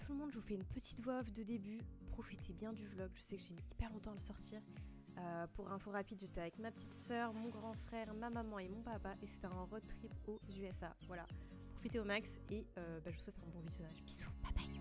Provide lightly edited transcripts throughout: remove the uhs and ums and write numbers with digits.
tout le monde, je vous fais une petite voix off de début. Profitez bien du vlog, je sais que j'ai mis hyper longtemps à le sortir. Pour info rapide, j'étais avec ma petite soeur, mon grand frère, ma maman et mon papa et c'était un road trip aux USA. Voilà, profitez au max et je vous souhaite un bon visionnage. Bisous, bye bye.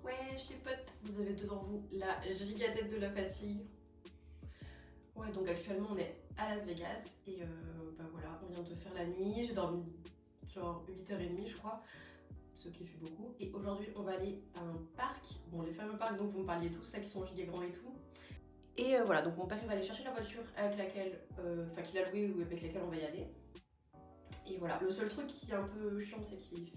Wesh les potes, vous avez devant vous la gigatête de la fatigue. Ouais, donc actuellement on est à Las Vegas et voilà, on vient de faire la nuit, j'ai dormi genre 8h30 je crois, ce qui fait beaucoup. Et aujourd'hui on va aller à un parc, bon les fameux parcs dont vous me parliez tous, là qui sont giga grands et tout. Et voilà, donc mon père il va aller chercher la voiture avec laquelle, qu'il a loué ou avec laquelle on va y aller. Et voilà, le seul truc qui est un peu chiant c'est qu'il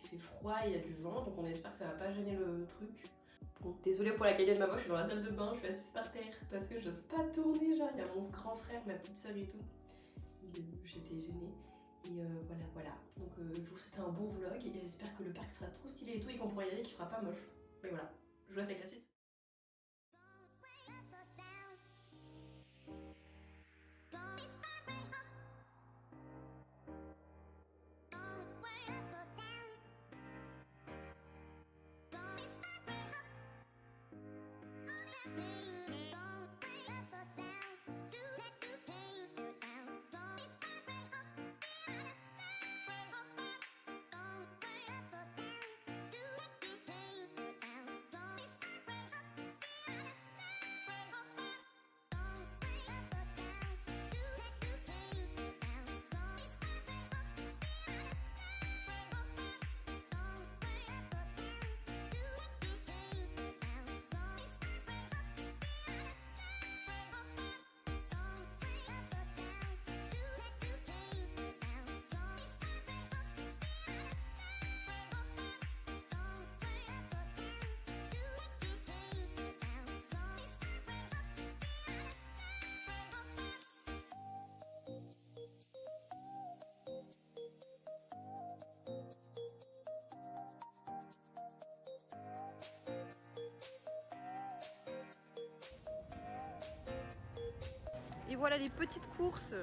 fait froid et il y a du vent, donc on espère que ça va pas gêner le truc. Bon, désolée pour la qualité de ma voix, je suis dans la salle de bain, je suis assise par terre parce que j'ose pas tourner, genre il y a mon grand frère, ma petite soeur et tout. J'étais gênée. Et voilà. Donc je vous souhaite un bon vlog et j'espère que le parc sera trop stylé et tout et qu'on pourra y aller, qu'il fera pas moche. Mais voilà, je vous laisse avec la suite. Et voilà les petites courses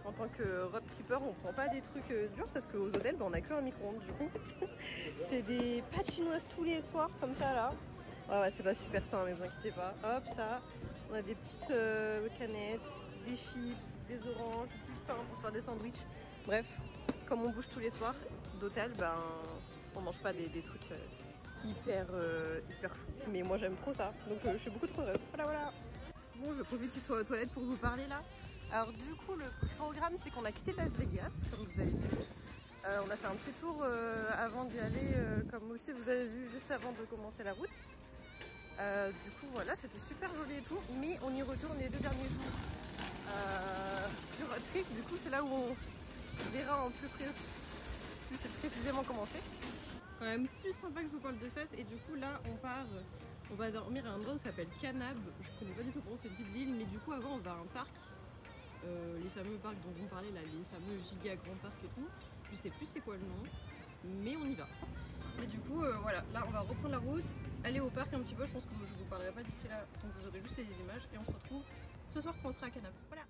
En tant que road tripper, on prend pas des trucs durs parce qu'aux hôtels, on a que un micro-ondes du coup. C'est des pâtes chinoises tous les soirs comme ça là. Ouais, c'est pas super sain, mais vous inquiétez pas. Hop, ça. On a des petites canettes, des chips, des oranges, du pain pour se faire des sandwichs. Bref, comme on bouge tous les soirs d'hôtel, on mange pas des trucs hyper fous. Mais moi j'aime trop ça, donc je suis beaucoup trop heureuse. Voilà. Bon, je profite qu'il soit aux toilettes pour vous parler là. Alors du coup, le programme c'est qu'on a quitté Las Vegas, comme vous avez vu. On a fait un petit tour avant d'y aller, comme aussi vous avez vu juste avant de commencer la route. Du coup voilà, c'était super joli et tout, mais on y retourne les 2 derniers jours du road trip. Du coup c'est là où on verra en plus précisément comment c'est. Quand même plus sympa que je vous parle de Fès, et du coup là on va dormir à un endroit où ça s'appelle Canab. Je connais pas du tout comment c'est, une petite ville, mais du coup avant on va à un parc, les fameux parcs dont vous parlez là, les fameux giga grands parcs et tout. Je sais plus c'est quoi le nom, mais on y va. Et du coup voilà, là on va reprendre la route, aller au parc un petit peu. Je pense que je vous parlerai pas d'ici là, donc vous aurez juste les images, et on se retrouve ce soir quand on sera à Canab. Voilà.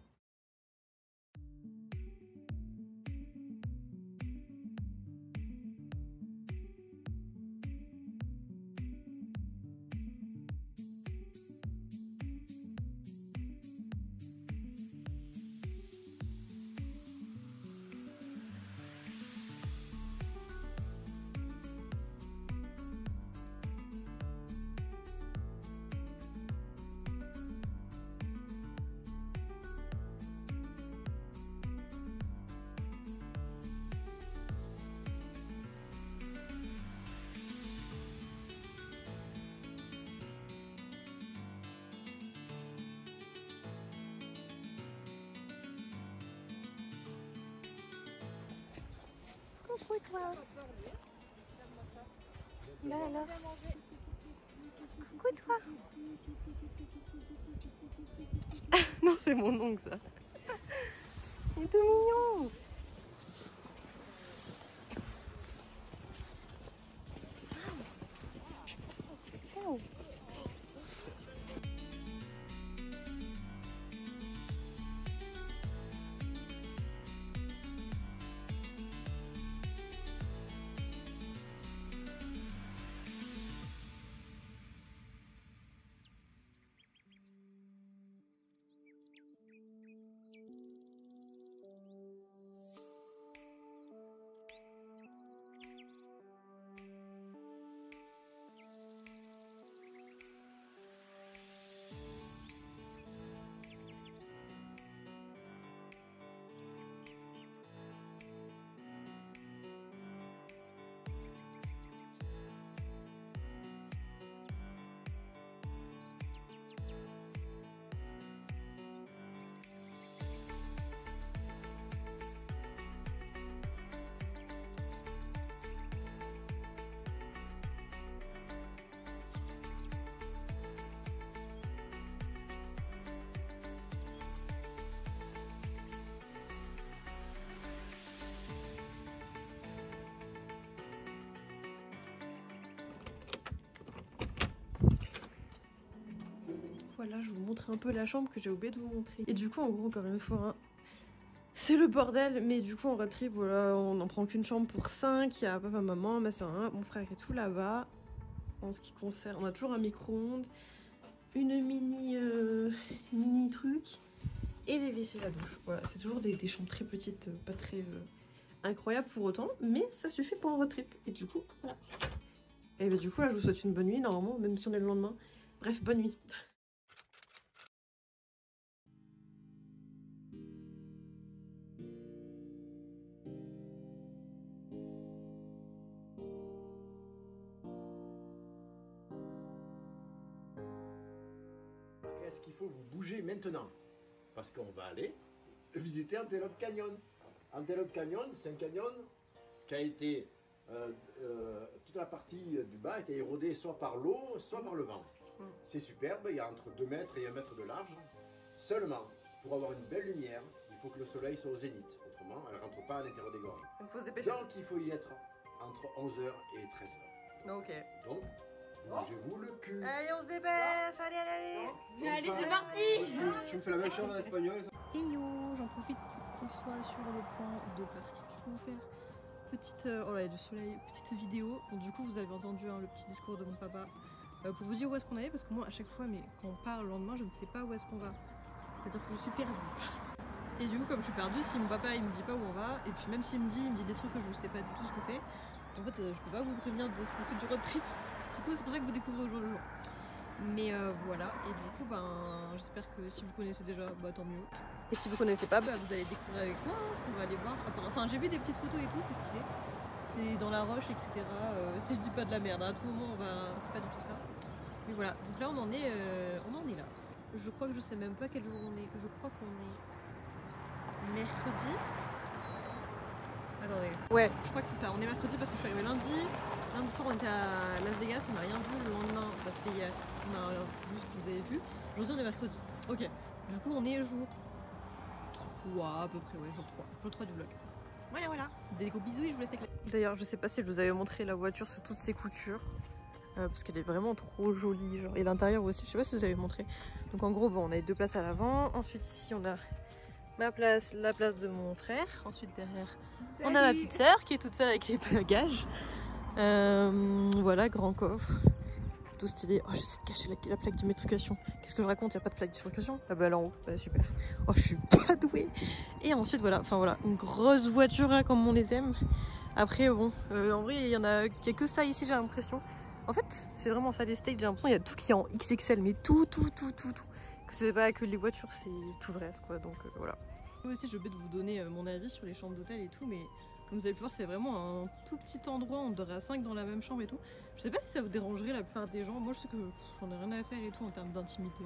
Coucou toi. Là alors. Coucou toi. Non, c'est mon ongle ça. Il est tout mignon. Oh. Voilà, je vous montre un peu la chambre que j'ai oublié de vous montrer. Et du coup, en gros, encore une fois, hein, c'est le bordel. Mais du coup, en road trip, voilà, on n'en prend qu'une chambre pour 5. Il y a papa, maman, ma soeur, mon frère et tout là-bas. En ce qui concerne, on a toujours un micro-ondes, une mini truc et les WC, la douche. Voilà, c'est toujours des chambres très petites, pas très incroyables pour autant, mais ça suffit pour un road trip. Et du coup, voilà. Et bah, du coup, là, je vous souhaite une bonne nuit, normalement, même si on est le lendemain. Bref, bonne nuit. Qu'est-ce qu'il faut vous bouger maintenant? Parce qu'on va aller visiter Antelope Canyon. Antelope Canyon, c'est un canyon qui a été, toute la partie du bas a été érodée soit par l'eau, soit par le vent. C'est superbe, il y a entre 2 mètres et 1 mètre de large. Seulement, pour avoir une belle lumière, il faut que le soleil soit au zénith. Autrement, elle ne rentre pas à l'intérieur des gorges. Il faut se dépêcher. Donc, il faut y être entre 11h et 13h. Ok. Donc, mangez-vous le cul. Allez, on se dépêche. Allez. Allez, c'est parti. Tu me fais la même chose en espagnol? Et yo, j'en profite pour François sur le point de partir pour vous faire petite, oh là il y a du soleil, petite vidéo. Donc, du coup vous avez entendu le petit discours de mon papa pour vous dire où est-ce qu'on allait, parce que moi à chaque fois quand on part le lendemain je ne sais pas où est-ce qu'on va. C'est-à-dire que je suis perdue. Et du coup comme je suis perdue, si mon papa il me dit pas où on va, et puis même s'il me dit des trucs que je sais pas du tout ce que c'est, en fait je peux pas vous prévenir de ce qu'on fait du road trip. Du coup c'est pour ça que vous découvrez au jour le jour. Mais voilà, et du coup j'espère que si vous connaissez déjà, tant mieux. Et si vous connaissez pas, vous allez découvrir avec moi ce qu'on va aller voir. Enfin j'ai vu des petites photos et tout, c'est stylé. C'est dans la roche, etc. Si je dis pas de la merde, à tout moment c'est pas du tout ça. Mais voilà, donc là on en est là. Je crois que je sais même pas quel jour on est. Je crois qu'on est mercredi. Attendez. Ouais, je crois que c'est ça. On est mercredi parce que je suis arrivée lundi. Lundi soir on était à Las Vegas, on n'a rien vu le lendemain parce qu'on a vu ce que vous avez vu. Aujourd'hui on est mercredi. Ok. Du coup on est jour 3 à peu près, ouais, jour 3. Jour 3 du vlog. Voilà. Des gros bisous et je vous laisse éclairer. D'ailleurs je sais pas si je vous avais montré la voiture sous toutes ses coutures. Parce qu'elle est vraiment trop jolie, genre. Et l'intérieur aussi, je sais pas si vous avez montré. Donc en gros on a 2 places à l'avant. Ensuite ici on a ma place, la place de mon frère. Ensuite derrière on a ma petite sœur qui est toute seule avec les bagages. Voilà, grand coffre. Tout stylé. Oh, j'essaie de cacher la plaque d'immatriculation. Qu'est-ce que je raconte? Il n'y a pas de plaque d'immatriculation? Ah bah là en haut, super. Oh, je suis pas douée. Et ensuite voilà, une grosse voiture là comme on les aime. Après en vrai il y a que ça ici, j'ai l'impression. En fait c'est vraiment ça les steaks, j'ai l'impression il y a tout qui est en XXL, mais tout. Que c'est pas que les voitures, c'est tout le reste quoi, donc voilà. Moi aussi j'ai oublié de vous donner mon avis sur les chambres d'hôtel et tout, mais comme vous avez pu voir c'est vraiment un tout petit endroit, on dort à 5 dans la même chambre et tout. Je sais pas si ça vous dérangerait la plupart des gens, moi je sais que j'en ai rien à faire et tout en termes d'intimité.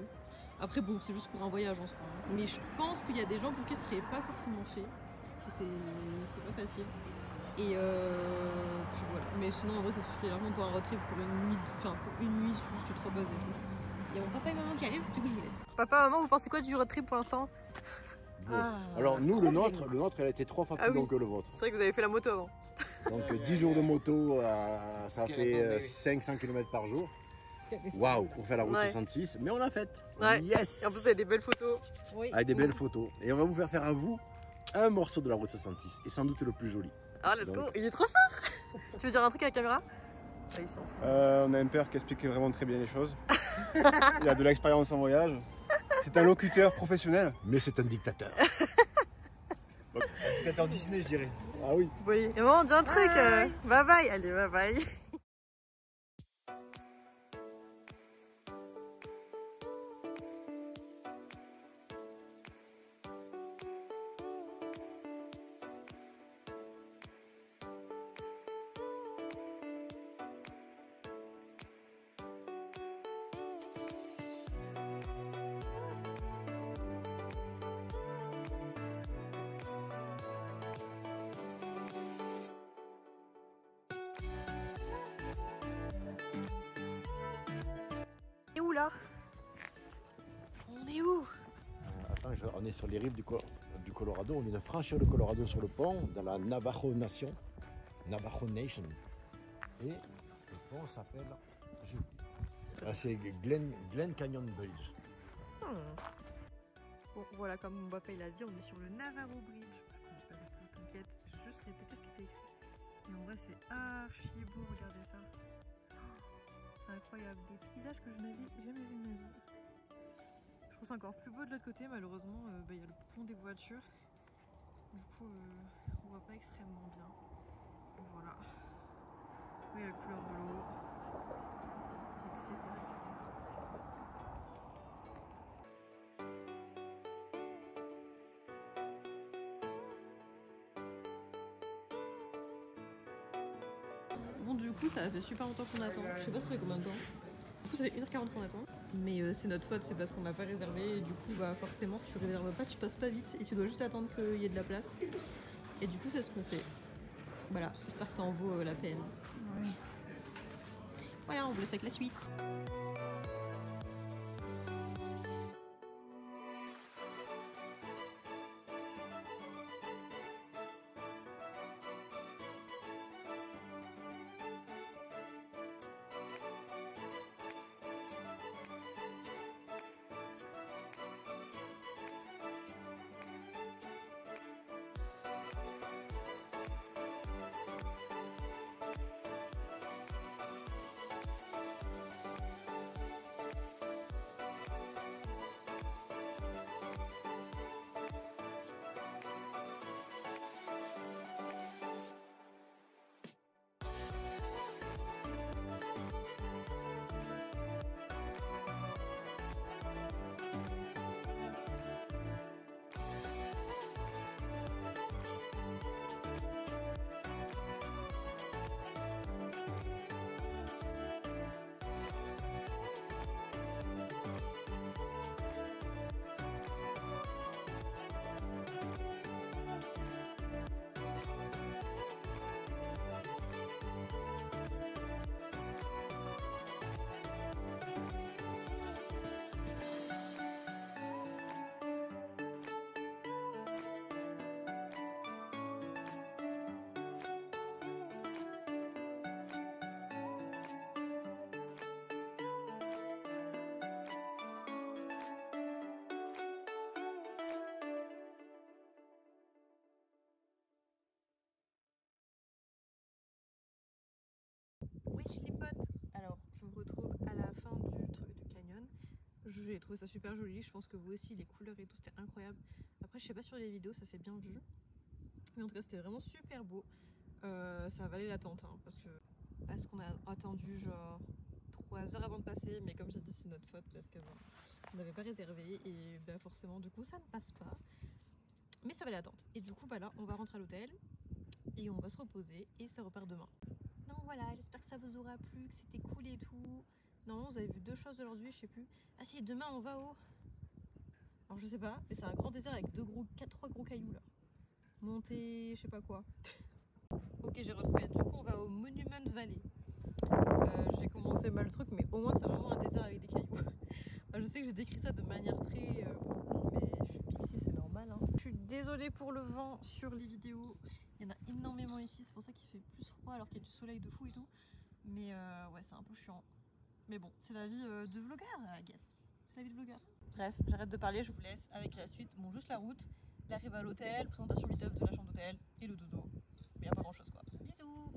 Après bon c'est juste pour un voyage en soi, hein. Mais je pense qu'il y a des gens pour qui ce serait pas forcément fait, parce que c'est pas facile. Et puis voilà, mais sinon en vrai ça suffit largement pour un road trip pour une nuit, juste 3 bases et tout. Il y a mon papa et maman qui arrivent, du coup je vous laisse. Papa, maman, vous pensez quoi du road trip pour l'instant? Bon. Alors nous, le nôtre, elle a été 3 fois plus long que le vôtre. C'est vrai que vous avez fait la moto avant. Donc 10 jours de moto, ça fait 500 km par jour. Waouh, pour faire la route 66, mais on l'a faite. Ouais. Yes. Et en plus, vous avez des belles photos. Oui. Avec des belles photos. Et on va vous faire à vous un morceau de la route 66, et sans doute le plus joli. Ah, let's go. Il est trop fort. Tu veux dire un truc à la caméra? On a un père qui explique vraiment très bien les choses. Il a de l'expérience en voyage. C'est un locuteur professionnel. Mais c'est un dictateur. Un dictateur Disney, je dirais. Ah oui. Oui. Et maman, dis un truc. Bye bye. Allez, bye bye. Où là? On est où? Attends, on est sur les rives du Colorado. On vient de franchir le Colorado sur le pont dans la Navajo Nation. Et le pont s'appelle, c'est Glen Canyon Bridge. Bon, voilà, comme mon papa il a dit, on est sur le Navajo Bridge. Je connais pas du tout, t'inquiète, je vais juste répéter ce qui était écrit. Et en vrai, c'est archi beau, regardez ça. C'est incroyable, des paysages que je n'avais jamais vus de ma vie. Je trouve ça encore plus beau de l'autre côté, malheureusement, il y a le pont des voitures. Du coup, on voit pas extrêmement bien. Voilà. Oui, la couleur de l'eau, etc. Bon, du coup, ça fait super longtemps qu'on attend. Je sais pas ça fait combien de temps. Du coup, ça fait 1h40 qu'on attend. Mais c'est notre faute, c'est parce qu'on n'a pas réservé. Et du coup, forcément, si tu réserves pas, tu passes pas vite. Et tu dois juste attendre qu'il y ait de la place. Et du coup, c'est ce qu'on fait. Voilà, j'espère que ça en vaut la peine. Ouais. Voilà, on vous laisse avec la suite. Wesh les potes. Alors je me retrouve à la fin du truc du canyon. J'ai trouvé ça super joli, je pense que vous aussi, les couleurs et tout, c'était incroyable. Après je sais pas sur les vidéos, ça s'est bien vu. Mais en tout cas c'était vraiment super beau. Ça valait l'attente hein, parce qu'on a attendu genre 3 heures avant de passer. Mais comme j'ai dit c'est notre faute parce que bon, on n'avait pas réservé et ben forcément du coup ça ne passe pas. Mais ça valait l'attente. Et du coup bah là on va rentrer à l'hôtel et on va se reposer et ça repart demain. Donc voilà, j'espère que ça vous aura plu, que c'était cool et tout. Non, vous avez vu 2 choses aujourd'hui, je sais plus. Ah si, demain on va au... Alors je sais pas, mais c'est un grand désert avec 3 gros cailloux là. Monter, je sais pas quoi. Ok, j'ai retrouvé. Du coup, on va au Monument Valley. J'ai commencé mal le truc, mais au moins c'est vraiment un désert avec des cailloux. Je sais que j'ai décrit ça de manière très... bon, mais je suis pixie, c'est normal. Hein. Je suis désolée pour le vent sur les vidéos. Il y en a énormément ici, c'est pour ça qu'il fait plus froid alors qu'il y a du soleil de fou et tout. Mais ouais, c'est un peu chiant. Mais bon, c'est la vie de vlogueur, I guess. C'est la vie de vlogueur. Bref, j'arrête de parler, je vous laisse avec la suite. Bon, juste la route, l'arrivée à l'hôtel, présentation vite-up de la chambre d'hôtel et le dodo. Mais y a pas grand chose quoi. Bisous!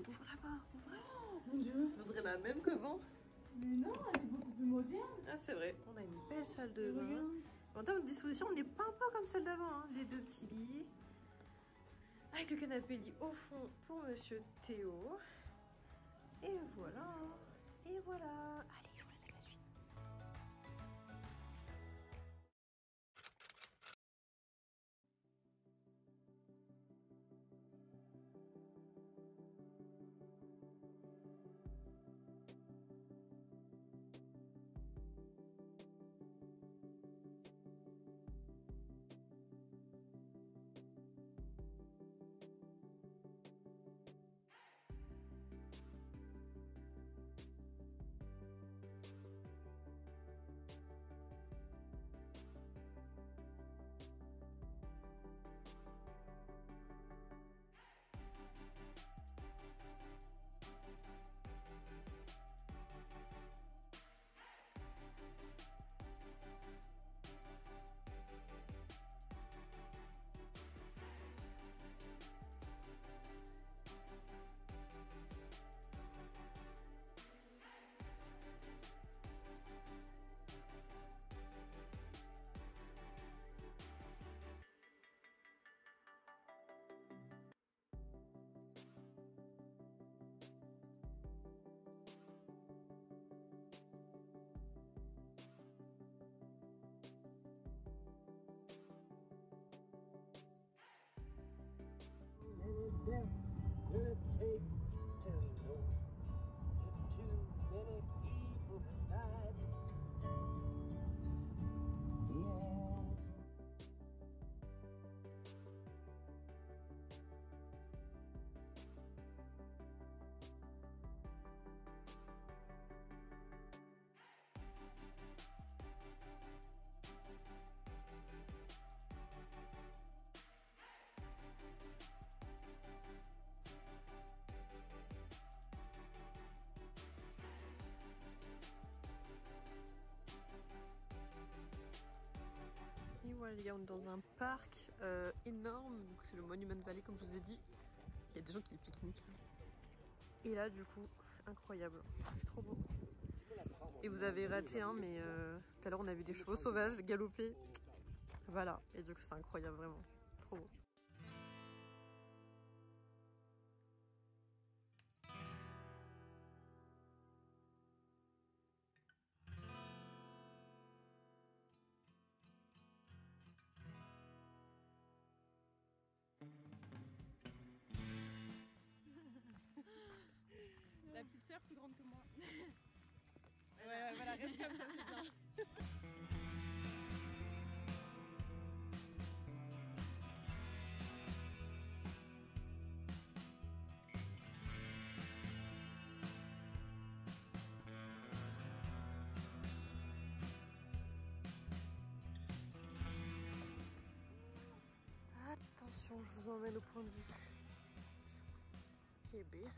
Ouvre là-bas, ouvre. Oh, mon dieu. On dirait la même qu'avant. Mais non, elle est beaucoup plus moderne. Ah c'est vrai, on a une belle salle de bain. En termes de disposition, on n'est pas un peu comme celle d'avant. Hein. Les 2 petits lits. Avec le canapé lit au fond pour Monsieur Théo. Et voilà. Et voilà. Allez, je vous laisse avec la suite. deaths will it take till he knows that too many people have died? Yes. Et voilà les gars, on est dans un parc énorme, donc c'est le Monument Valley comme je vous ai dit. Il y a des gens qui pique-niquent. Et là du coup, incroyable, c'est trop beau. Et vous avez raté hein, mais tout à l'heure on a vu des chevaux sauvages galoper. Voilà, et du coup c'est incroyable vraiment, trop beau. La petite sœur plus grande que moi. Ouais, voilà, reste comme ça, c'est bien. bon, je vous emmène au point de vue. Eh ben.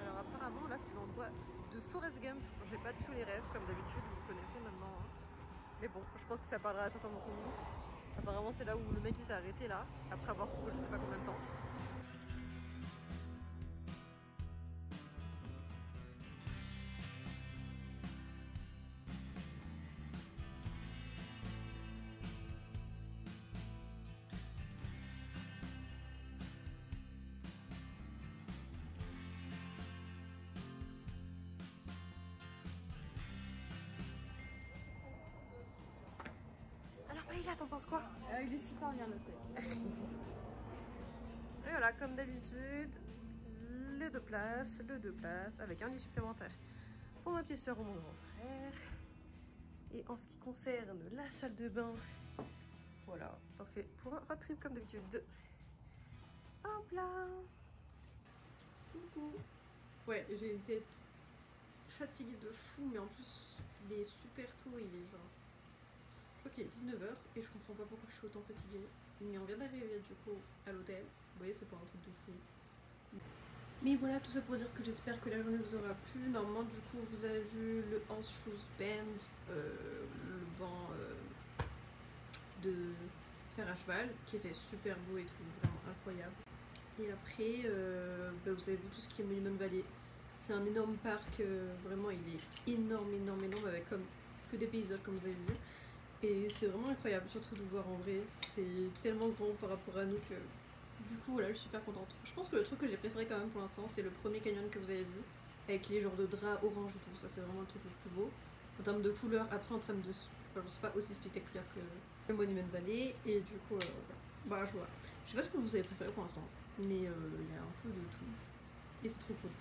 Alors apparemment là c'est l'endroit de Forrest Gump. J'ai pas du tout les rêves comme d'habitude, vous connaissez maintenant. Hein. Mais bon, je pense que ça parlera à certains d'entre vous. Apparemment c'est là où le mec il s'est arrêté là, après avoir couru je sais pas combien de temps. Alors Maïla, t'en penses quoi? Il est super bien noté. Et voilà, comme d'habitude, le deux places avec un lit supplémentaire pour ma petite soeur ou mon grand frère. Et en ce qui concerne la salle de bain, voilà, parfait pour un road trip comme d'habitude. Hop là. Coucou. Ouais, j'ai une tête fatiguée de fou, mais en plus, il est super tôt, il est genre... Je crois qu'il est 19h et je comprends pas pourquoi je suis autant fatiguée. Mais on vient d'arriver du coup à l'hôtel. Vous voyez, c'est pas un truc de fou. Mais voilà, tout ça pour dire que j'espère que la journée vous aura plu. Normalement, du coup, vous avez vu le Horseshoe Bend, le banc de fer à cheval, qui était super beau et tout, vraiment incroyable. Et après, vous avez vu tout ce qui est Monument Valley. C'est un énorme parc, vraiment, il est énorme, avec comme que des paysages comme vous avez vu. Et c'est vraiment incroyable, surtout de vous voir en vrai. C'est tellement grand par rapport à nous que du coup voilà, je suis super contente. Je pense que le truc que j'ai préféré quand même pour l'instant, c'est le premier canyon que vous avez vu, avec les genres de draps orange et tout. Ça c'est vraiment le truc le plus beau. En termes de couleur, après en termes de... Enfin, je sais pas, aussi spectaculaire que le Monument Valley. Et du coup, voilà. Bah, je sais pas ce que vous avez préféré pour l'instant, mais il y a un peu de tout. Et c'est trop cool.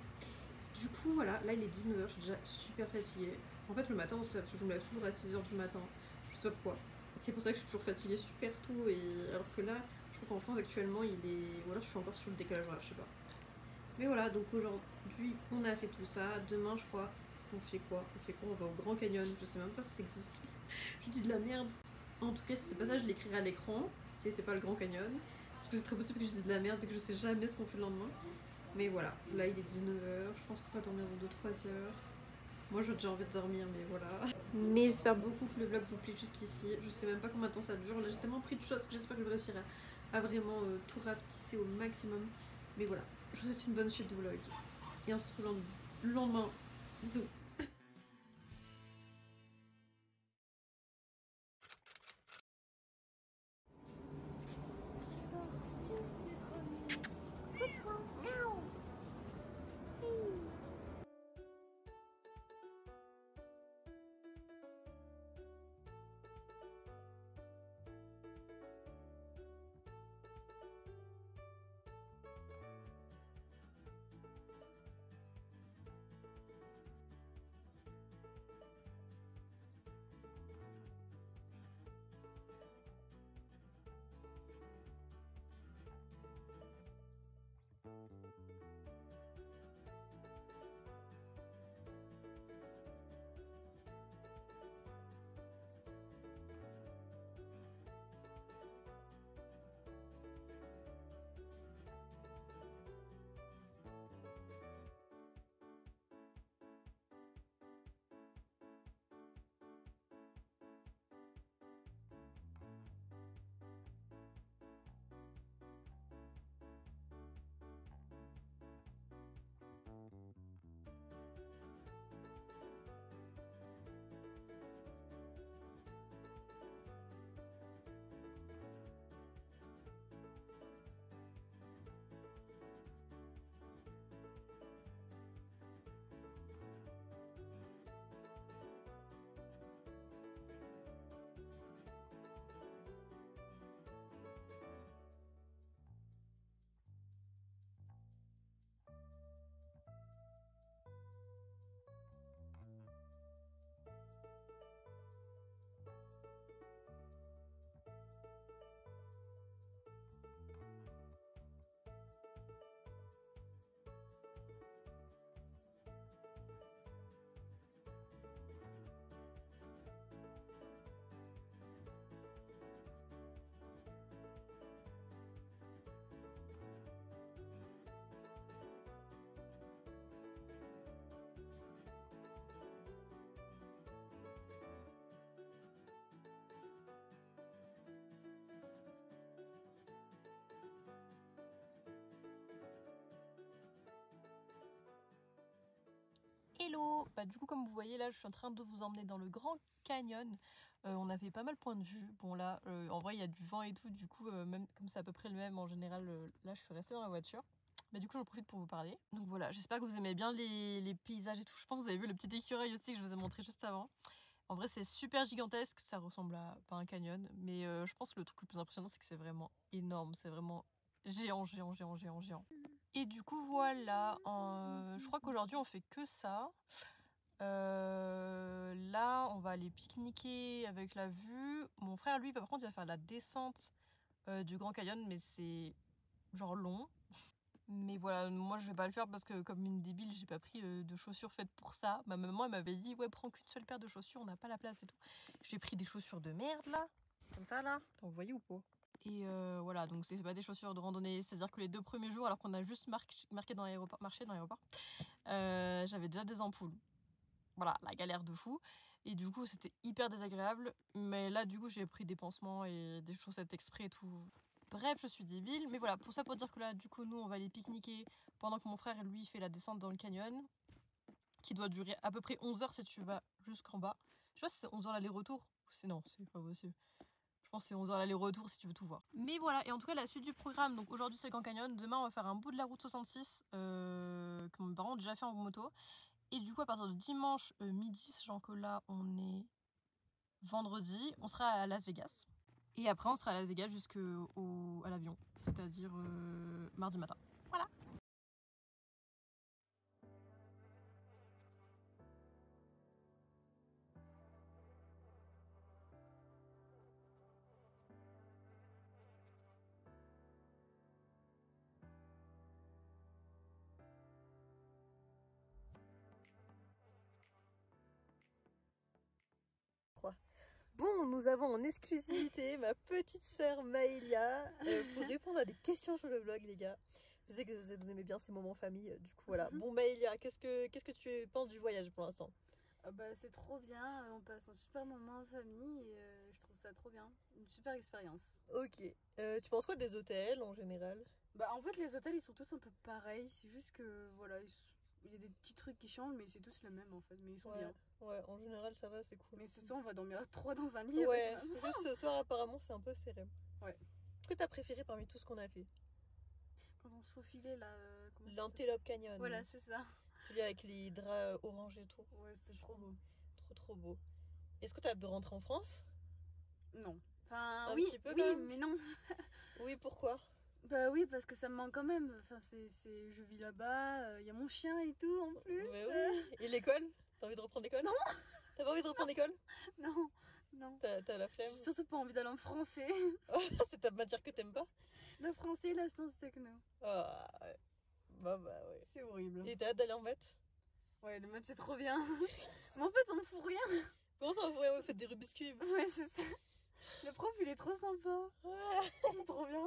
Du coup voilà, là il est 19h, je suis déjà super fatiguée. En fait le matin on se lève, je me lève toujours à 6h du matin. Je sais pas pourquoi. C'est pour ça que je suis toujours fatiguée super tôt et alors que là, je crois qu'en France actuellement il est... Ou alors je suis encore sur le décalage horaire, je sais pas. Mais voilà, donc aujourd'hui on a fait tout ça. Demain je crois, on fait quoi? On va au Grand Canyon, je sais même pas si ça existe. Je dis de la merde. En tout cas si c'est pas ça je l'écrirai à l'écran. Si c'est pas le Grand Canyon. Parce que c'est très possible que je dise de la merde et que je sais jamais ce qu'on fait le lendemain. Mais voilà, là il est 19h, je pense qu'on va dormir dans 2-3 heures. Moi j'ai déjà envie de dormir mais voilà. Mais j'espère beaucoup que le vlog vous plaît jusqu'ici. Je sais même pas combien de temps ça dure. Là j'ai tellement pris de choses que j'espère que je vais réussir à vraiment tout rapetisser au maximum. Mais voilà, je vous souhaite une bonne suite de vlog. Et on se retrouve le lendemain. Bisous. Hello! Bah du coup comme vous voyez là je suis en train de vous emmener dans le Grand Canyon. On a fait pas mal point de vue. Bon là en vrai il y a du vent et tout, du coup même comme c'est à peu près le même en général là je suis restée dans la voiture. Mais du coup j'en profite pour vous parler. Donc voilà, j'espère que vous aimez bien les paysages et tout. Je pense que vous avez vu le petit écureuil aussi que je vous ai montré juste avant. En vrai c'est super gigantesque, ça ressemble à pas un canyon. Mais je pense que le truc le plus impressionnant c'est que c'est vraiment énorme, c'est vraiment géant. Et du coup voilà, je crois qu'aujourd'hui on fait que ça. Là on va aller pique-niquer avec la vue. Mon frère lui par contre il va faire la descente du Grand Canyon, mais c'est genre long. Mais voilà, moi je vais pas le faire parce que comme une débile j'ai pas pris de chaussures faites pour ça. Ma maman elle m'avait dit ouais prends qu'une seule paire de chaussures, on n'a pas la place et tout. J'ai pris des chaussures de merde là, comme ça là, vous voyez ou pas? Et voilà, donc c'est pas des chaussures de randonnée, c'est-à-dire que les 2 premiers jours, alors qu'on a juste marché dans l'aéroport, j'avais déjà des ampoules. Voilà, la galère de fou. Et du coup, c'était hyper désagréable. Mais là, du coup, j'ai pris des pansements et des chaussettes exprès et tout. Bref, je suis débile. Mais voilà, pour ça, pour dire que là, du coup, nous, on va aller pique-niquer pendant que mon frère, lui, fait la descente dans le canyon, qui doit durer à peu près 11 heures si tu vas jusqu'en bas. Je sais pas si c'est 11 heures l'aller-retour. Non, c'est pas possible. Je pense que c'est 11 heures l'aller-retour si tu veux tout voir. Mais voilà, et en tout cas, la suite du programme. Donc aujourd'hui, c'est le Grand Canyon. Demain, on va faire un bout de la route 66 que mes parents ont déjà fait en moto. Et du coup, à partir de dimanche midi, sachant que là, on est vendredi, on sera à Las Vegas. Et après, on sera à Las Vegas jusqu'à l'avion, c'est-à-dire mardi matin. Voilà. Bon, nous avons en exclusivité ma petite sœur Maëlia pour répondre à des questions sur le vlog, les gars. Je sais que vous aimez bien ces moments famille, du coup voilà. Bon Maëlia, qu'est-ce que tu penses du voyage pour l'instant? Bah, c'est trop bien, on passe un super moment en famille et je trouve ça trop bien. Une super expérience. Ok. Tu penses quoi des hôtels en général? Bah, en fait, les hôtels ils sont tous un peu pareils, c'est juste que voilà, il y a des petits trucs qui changent, mais c'est tous les mêmes en fait, mais ils sont bien. Ouais, en général ça va, c'est cool. Mais ce soir, on va dormir à 3 dans un lit. Ouais, avec maman. juste ce soir apparemment c'est un peu serré. Ouais. Qu'est-ce que t'as préféré parmi tout ce qu'on a fait? Quand on se faufilait là. Comment ça s'appelle L'Antelope Canyon. Voilà, c'est ça. Celui avec les draps orange et tout. Ouais, c'était trop beau. Trop beau. Est-ce que t'as hâte de rentrer en France? Non. Enfin, Un oui, petit peu, oui, quand même. mais non. Oui, pourquoi? Bah oui, parce que ça me manque quand même. Enfin, je vis là-bas, il y a mon chien et tout en plus. Mais oui. Et l'école? T'as envie de reprendre l'école? Non. T'as pas envie de reprendre l'école? Non, non. T'as la flemme? J'ai surtout pas envie d'aller en français. C'est ta matière que t'aimes pas? Le français, la science techno. Ah, ouais. Bah ouais. C'est horrible. Et t'as hâte d'aller en maths? Ouais, le maths c'est trop bien. Mais en fait, on me fout rien. Comment ça, vous faites des Rubik's Cube? Ouais, c'est ça. Le prof, il est trop sympa. C'est trop bien.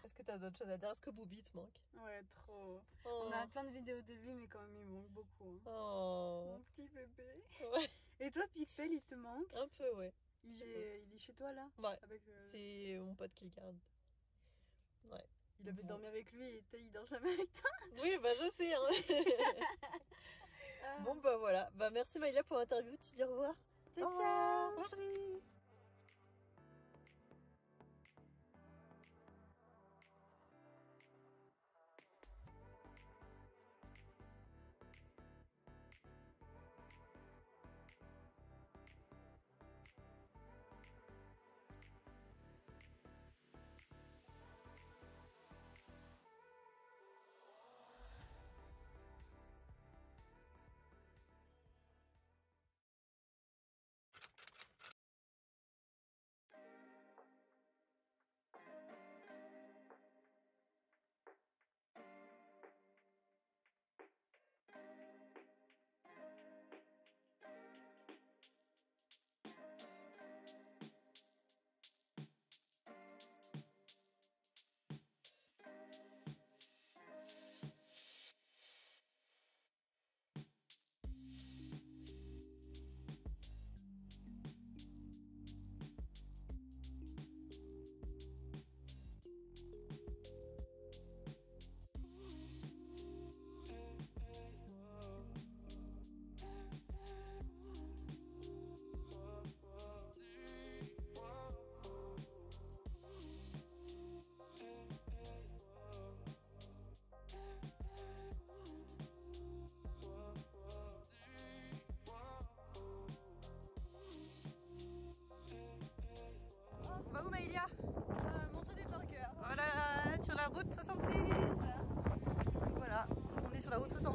Est-ce que t'as d'autres choses à dire? Est-ce que Booby te manque? Ouais, trop. Oh. On a plein de vidéos de lui, mais quand même, il manque beaucoup. Hein. Oh. Mon petit bébé. Ouais. Et toi, Pixel, il te manque? Un peu, ouais. Il est chez toi là? Ouais. Avec, C'est mon pote qui le garde. Ouais. Il avait Bon. dormi avec lui et toi, il dort jamais avec toi. Oui, bah je sais. Hein. Bon, bah voilà. Bah merci Maïlia pour l'interview. Tu dis au revoir. Ciao, Au revoir. ciao. Merci.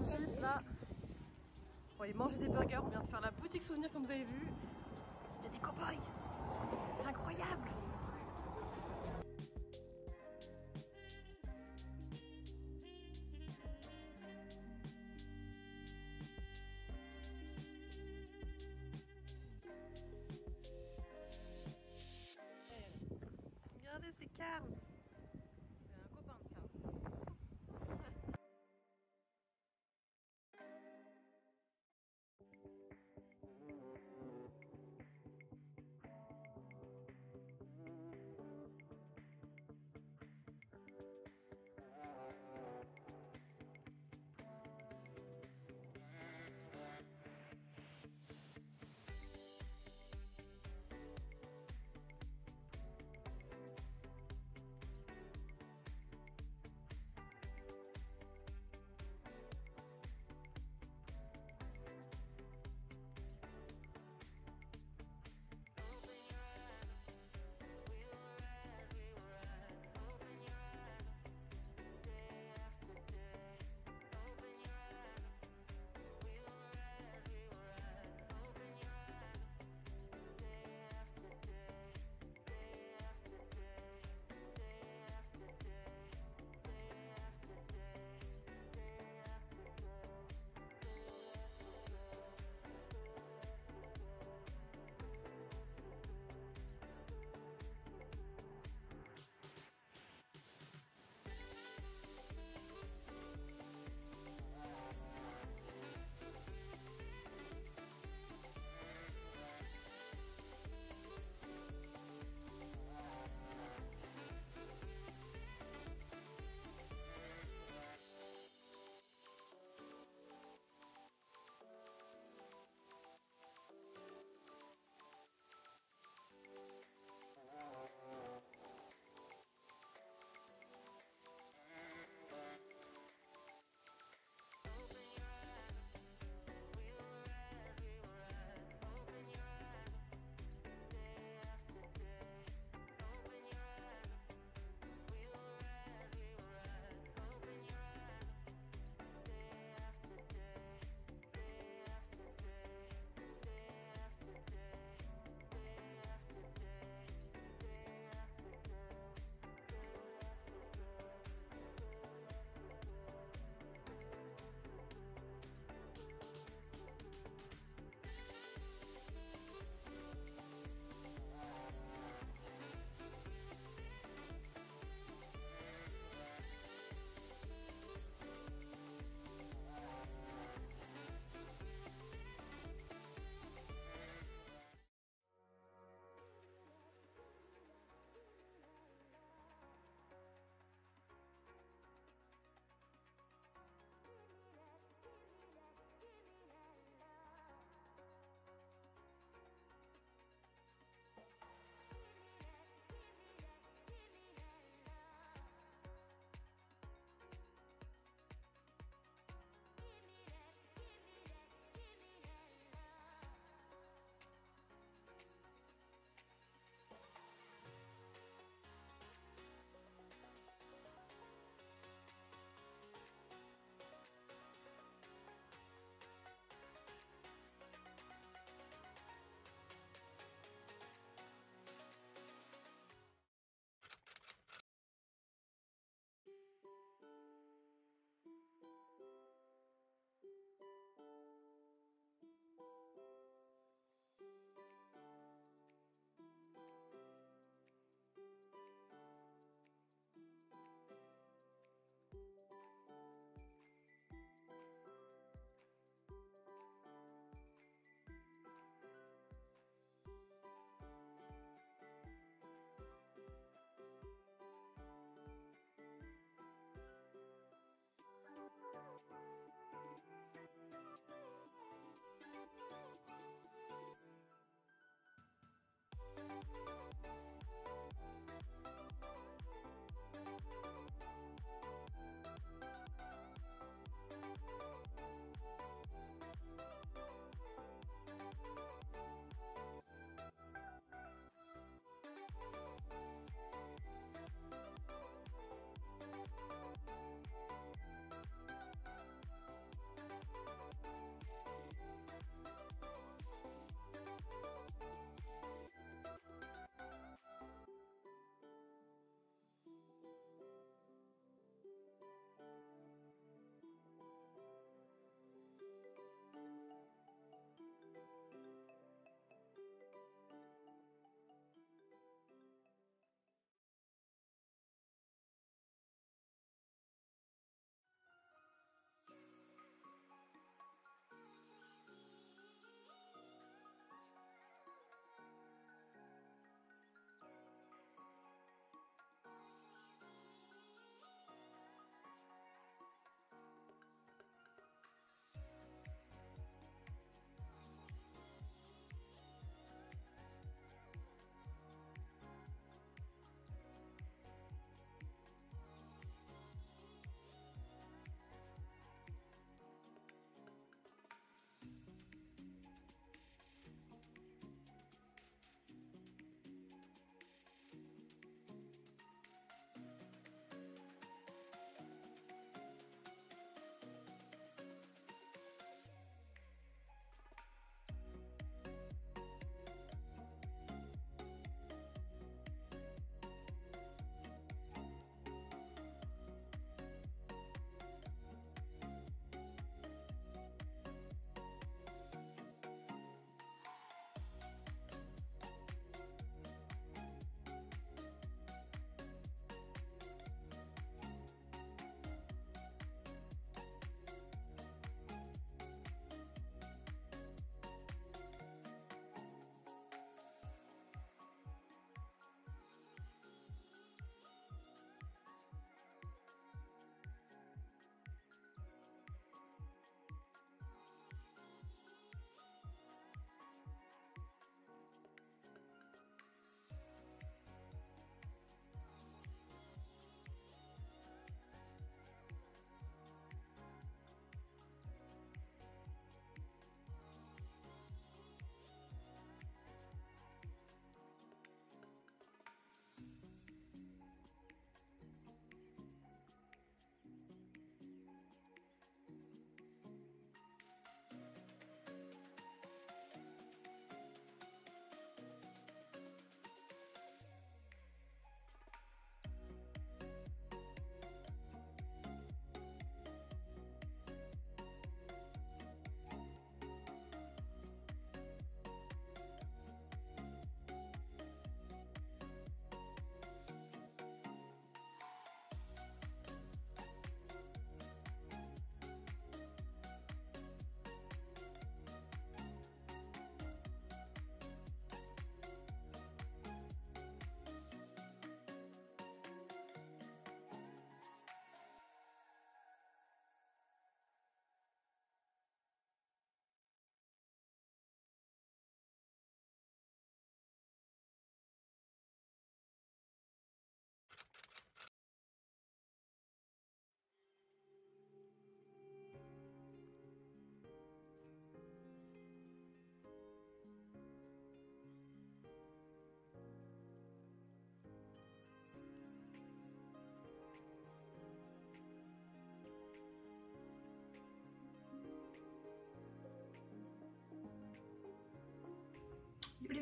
saucisses là. On va aller manger des burgers, on vient de faire la boutique souvenir comme vous avez vu. Il y a des cow-boys. C'est incroyable. Regardez, c'est Cars. Il y a un copain de Cars.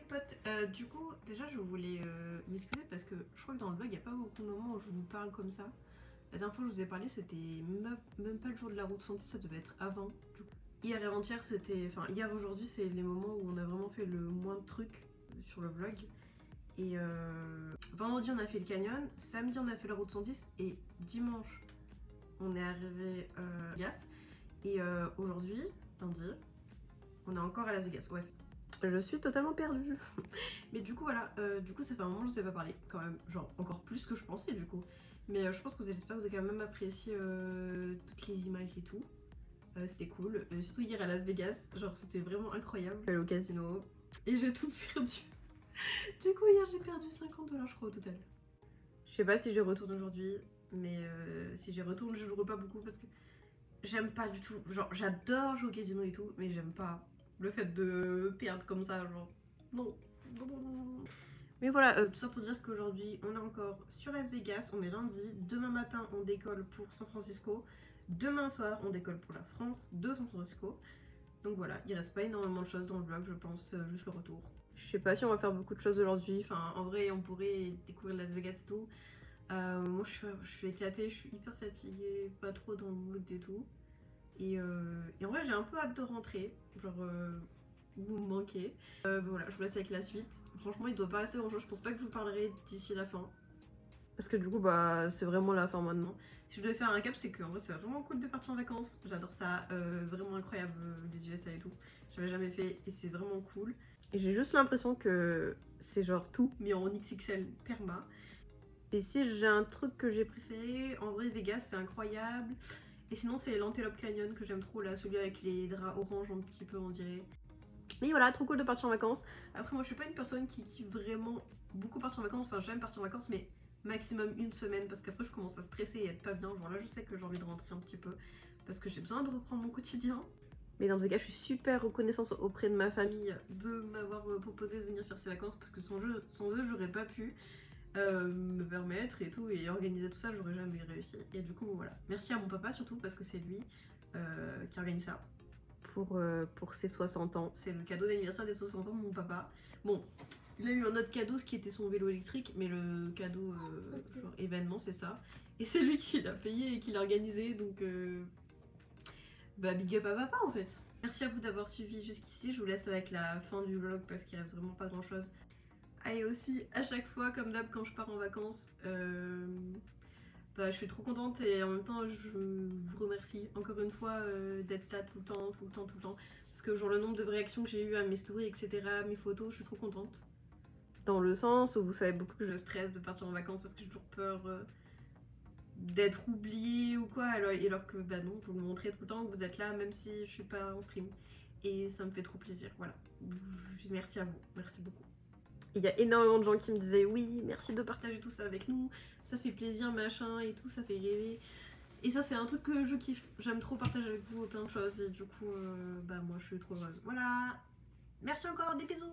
potes, du coup déjà je voulais m'excuser parce que je crois que dans le vlog il n'y a pas beaucoup de moments où je vous parle comme ça. La dernière fois que je vous ai parlé c'était même pas le jour de la route 110, ça devait être avant. Du coup. Hier et avant-hier c'était, enfin hier aujourd'hui c'est les moments où on a vraiment fait le moins de trucs sur le vlog. Et vendredi on a fait le canyon, samedi on a fait la route 110 et dimanche on est arrivé à Las Vegas. Et aujourd'hui, lundi, on est encore à Las Vegas. Ouais, je suis totalement perdue. Mais du coup voilà, du coup ça fait un moment que je vous ai pas parlé quand même, genre encore plus que je pensais du coup. Mais je pense que j'espère que vous avez quand même apprécié toutes les images et tout. C'était cool, surtout hier à Las Vegas, genre c'était vraiment incroyable. Je suis allée au casino et j'ai tout perdu. Du coup hier j'ai perdu 50 $ je crois au total. Je sais pas si je retourne aujourd'hui, mais si j'y retourne je jouerai pas beaucoup parce que j'aime pas du tout, genre j'adore jouer au casino et tout, mais j'aime pas le fait de perdre comme ça, genre non. Mais voilà, tout ça pour dire qu'aujourd'hui on est encore sur Las Vegas, on est lundi, demain matin on décolle pour San Francisco, demain soir on décolle pour la France de San Francisco. Donc voilà, il reste pas énormément de choses dans le vlog, je pense, juste le retour. Je sais pas si on va faire beaucoup de choses aujourd'hui, enfin en vrai on pourrait découvrir Las Vegas et tout. Moi je suis éclatée, je suis hyper fatiguée, pas trop dans le mood et tout. Et en vrai j'ai un peu hâte de rentrer, genre vous me manquez. Voilà, je vous laisse avec la suite. Franchement il doit pas rester grand chose, je pense pas que je vous parlerai d'ici la fin. Parce que du coup bah c'est vraiment la fin maintenant. Si je devais faire un cap c'est que en vrai c'est vraiment cool de partir en vacances, j'adore ça, vraiment incroyable les USA et tout. J'avais jamais fait et c'est vraiment cool. Et j'ai juste l'impression que c'est genre tout mais en XXL perma. Et si j'ai un truc que j'ai préféré, en vrai Vegas c'est incroyable. Et sinon c'est l'Antelope Canyon que j'aime trop là, celui avec les draps orange un petit peu on dirait. Mais voilà, trop cool de partir en vacances. Après moi je suis pas une personne qui kiffe vraiment beaucoup partir en vacances, enfin j'aime partir en vacances mais maximum une semaine parce qu'après je commence à stresser et être pas bien. Genre là je sais que j'ai envie de rentrer un petit peu parce que j'ai besoin de reprendre mon quotidien. Mais dans tous les cas je suis super reconnaissante auprès de ma famille de m'avoir proposé de venir faire ces vacances parce que sans eux j'aurais pas pu me permettre et tout et organiser tout ça, j'aurais jamais réussi. Et du coup voilà, merci à mon papa surtout parce que c'est lui qui organise ça pour ses 60 ans. C'est le cadeau d'anniversaire des 60 ans de mon papa. Bon, il a eu un autre cadeau, ce qui était son vélo électrique, mais le cadeau genre événement c'est ça. Et c'est lui qui l'a payé et qui l'a organisé, donc bah big up à papa en fait. Merci à vous d'avoir suivi jusqu'ici, je vous laisse avec la fin du vlog parce qu'il reste vraiment pas grand chose. Ah, et aussi à chaque fois comme d'hab quand je pars en vacances, bah, je suis trop contente et en même temps je vous remercie encore une fois d'être là tout le temps. Parce que genre le nombre de réactions que j'ai eu à mes stories etc, mes photos, je suis trop contente. Dans le sens où vous savez beaucoup que je stresse de partir en vacances parce que j'ai toujours peur d'être oubliée ou quoi, alors que bah non, vous me montrez tout le temps que vous êtes là même si je suis pas en stream. Et ça me fait trop plaisir, voilà. Merci à vous, merci beaucoup. Il y a énormément de gens qui me disaient oui, merci de partager tout ça avec nous, ça fait plaisir, machin et tout, ça fait rêver. Et ça c'est un truc que je kiffe, j'aime trop partager avec vous plein de choses et du coup, bah moi je suis trop heureuse. Voilà, merci encore, des bisous.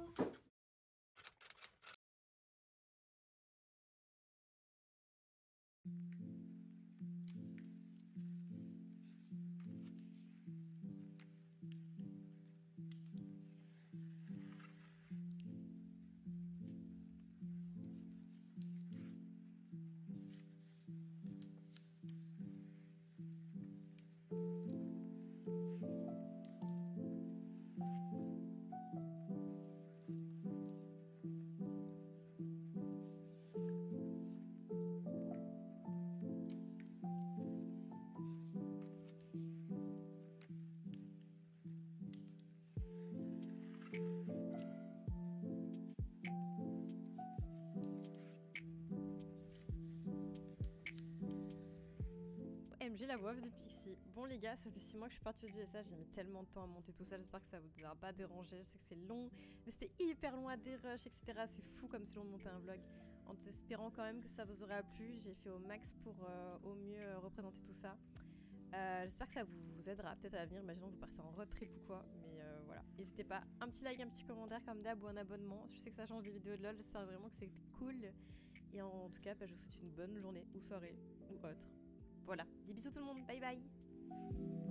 MG la voix de Pixie. Bon les gars, ça fait 6 mois que je suis partie aux USA, j'ai mis tellement de temps à monter tout ça, j'espère que ça vous a pas dérangé, je sais que c'est long, mais c'était hyper long à dérush, etc. C'est fou comme c'est long de monter un vlog. En espérant quand même que ça vous aura plu, j'ai fait au max pour au mieux représenter tout ça. J'espère que ça vous aidera peut-être à l'avenir, imaginons que vous partez en road trip ou quoi, mais voilà. N'hésitez pas, un petit like, un petit commentaire comme d'hab ou un abonnement, je sais que ça change des vidéos de LOL, j'espère vraiment que c'était cool. Et en tout cas, bah, je vous souhaite une bonne journée ou soirée ou autre. Voilà, des bisous tout le monde, bye bye.